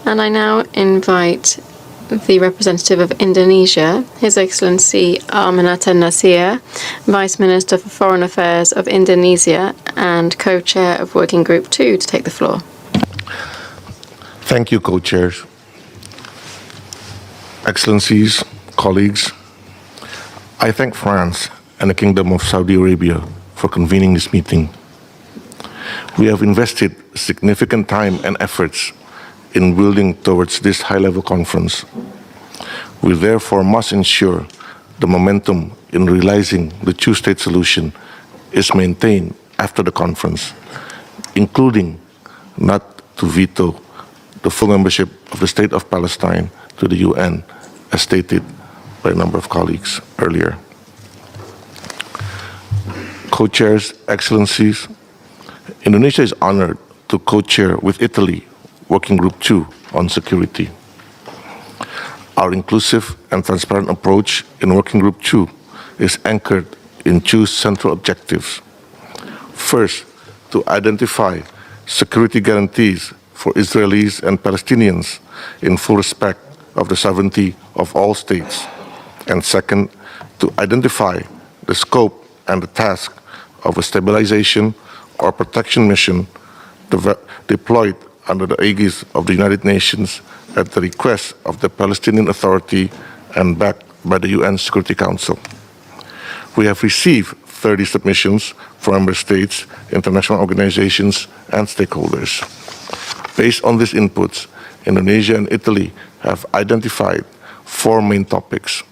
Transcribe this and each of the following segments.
And I now invite the representative of Indonesia, His Excellency Arrmanatha Nasir, Vice Minister for Foreign Affairs of Indonesia and Co-Chair of Working Group 2, to take the floor. Thank you, Co-Chairs. Excellencies, colleagues, I thank France and the Kingdom of Saudi Arabia for convening this meeting. We have invested significant time and efforts in building towards this high-level conference. We therefore must ensure the momentum in realizing the two-state solution is maintained after the conference, including not to veto the full membership of the State of Palestine to the UN, as stated by a number of colleagues earlier. Co-chairs, Excellencies, Indonesia is honored to co-chair with Italy Working Group 2 on security. Our inclusive and transparent approach in Working Group 2 is anchored in two central objectives. First, to identify security guarantees for Israelis and Palestinians in full respect of the sovereignty of all states. And second, to identify the scope and the task of a stabilization or protection mission deployed under the aegis of the United Nations at the request of the Palestinian Authority and backed by the UN Security Council. We have received 30 submissions from member states, international organizations, and stakeholders. Based on these inputs, Indonesia and Italy have identified 4 main topics.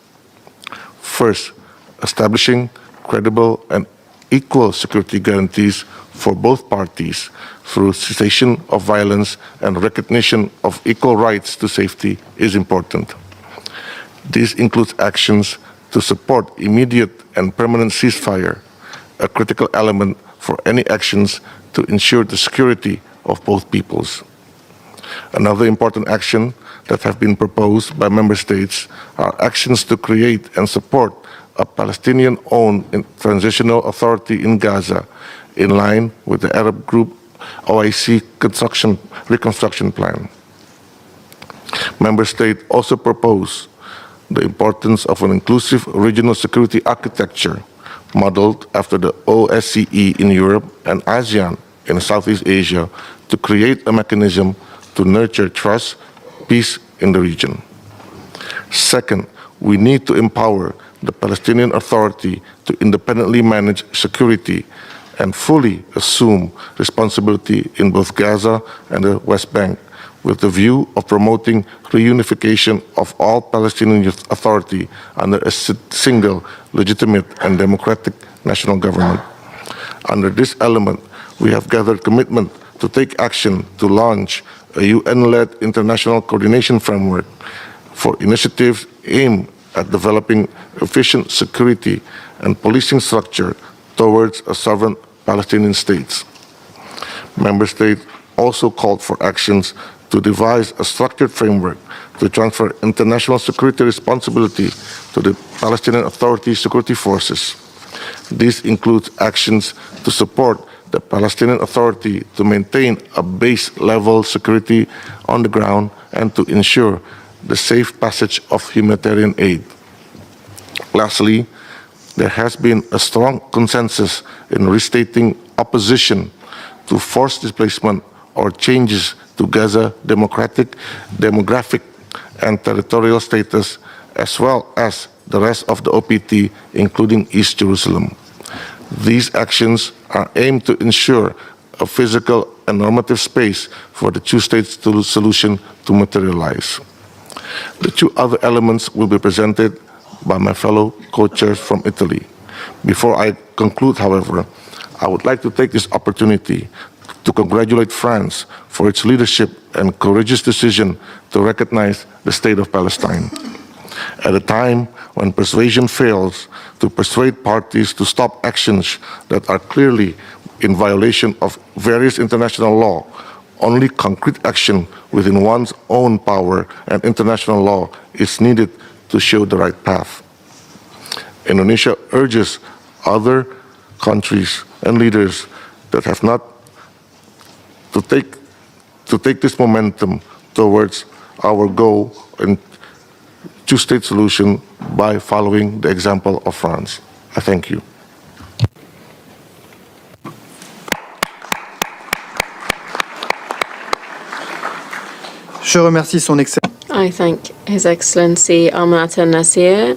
First, establishing credible and equal security guarantees for both parties through cessation of violence and recognition of equal rights to safety is important. This includes actions to support immediate and permanent ceasefire, a critical element for any actions to ensure the security of both peoples. Another important action that have been proposed by member states are actions to create and support a Palestinian-owned transitional authority in Gaza, in line with the Arab Group OIC reconstruction plan. Member states also propose the importance of an inclusive regional security architecture modeled after the OSCE in Europe and ASEAN in Southeast Asia to create a mechanism to nurture trust, peace in the region. Second, we need to empower the Palestinian Authority to independently manage security and fully assume responsibility in both Gaza and the West Bank, with the view of promoting reunification of all Palestinian Authority under a single, legitimate and democratic national government. Under this element, we have gathered commitment to take action to launch a UN-led international coordination framework for initiatives aimed at developing efficient security and policing structure towards a sovereign Palestinian state. Member states also called for actions to devise a structured framework to transfer international security responsibility to the Palestinian Authority security forces. This includes actions to support the Palestinian Authority to maintain a base-level security on the ground and to ensure the safe passage of humanitarian aid. Lastly, there has been a strong consensus in restating opposition to forced displacement or changes to Gaza demographic and territorial status, as well as the rest of the OPT, including East Jerusalem. These actions are aimed to ensure a physical and normative space for the two-state solution to materialize. The 2 other elements will be presented by my fellow co-chairs from Italy. Before I conclude, however, I would like to take this opportunity to congratulate France for its leadership and courageous decision to recognize the State of Palestine. At a time when persuasion fails to persuade parties to stop actions that are clearly in violation of various international law, only concrete action within one's own power and international law is needed to show the right path. Indonesia urges other countries and leaders that have not to take this momentum towards our goal in two-state solution by following the example of France. I thank you. Je remercie son Excellence. I thank His Excellency Arrmanatha Nasir